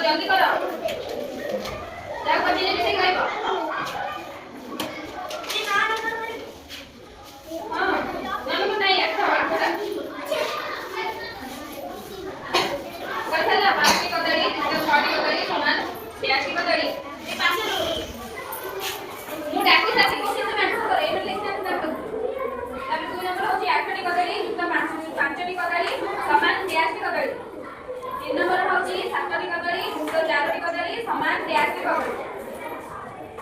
जल्दी करो जा बजे से खाइबो हां नन को नहीं अच्छा अच्छा करथला बाकी कदड़ी तो छोटी कदड़ी समान प्याज की कदड़ी ए पासे मु डाकी साथी को से मैच करे एमे लिखना ना तो तब 2 नंबर होची 8 टी कदड़ी तो 5 टी कदड़ी समान प्याज की कदड़ी 3 नंबर होची 7 टी कदड़ी तो 4 टी कदड़ी समान प्याज की कदड़ी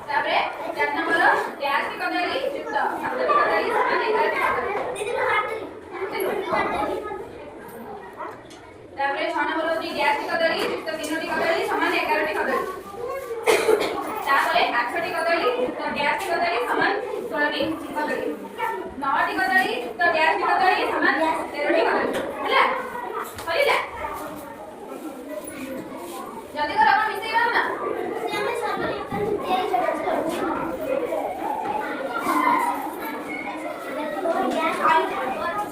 ताबरे 4 नंबर प्याज की कदड़ी युक्त 7 टी कदड़ी समान 11 टी कदड़ी दीदी को हाथ ताबरे 6 नंबर होची प्याज की कदड़ी युक्त 3 टी कदड़ी समान 11 टी कदड़ी ताबरे 8 टी कदड़ी युक्त प्याज की कदड़ी समान 16 टी कदड़ी 9 टी कदड़ी युक्त प्याज की कदड़ी समान 13 टी कदड़ी ହେଲା होइला जल्दी करो अपन मिसेई ना से हमें सब तेल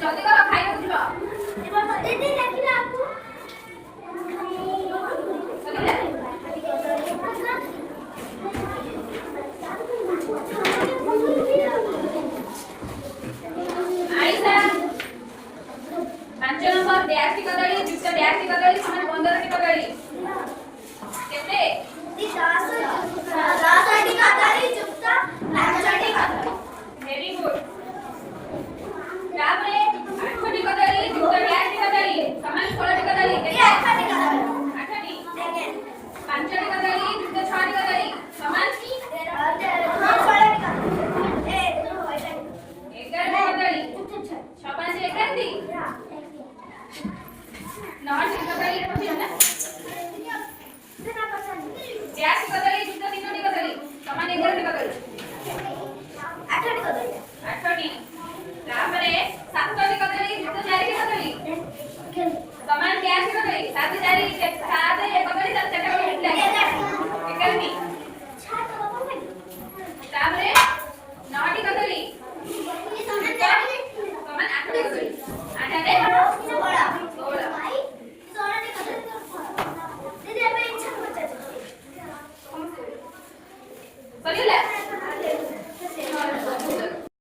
जल्दी करो खाई उठलो दीदी देखिला आपको चलिए आइसा 5 नंबर डैश की कदड़ी युक्त डैश की कदड़ी समान 15 टी कदड़ी केते 10 टी कदड़ी युक्त 5 टी कदड़ी वेरी गुड तापरे 8 टी कदड़ी युक्त डैश की कदड़ी समान 16 टी कदड़ी केते 8 टी कदड़ी 8 टी 5 टी कदड़ी युक्त 6 टी कदड़ी समान 16 टी कदड़ी ए 11 टी कदड़ी 6 5 11 टी 9 टी कदड़ी रे पछी ना डैश की कदड़ी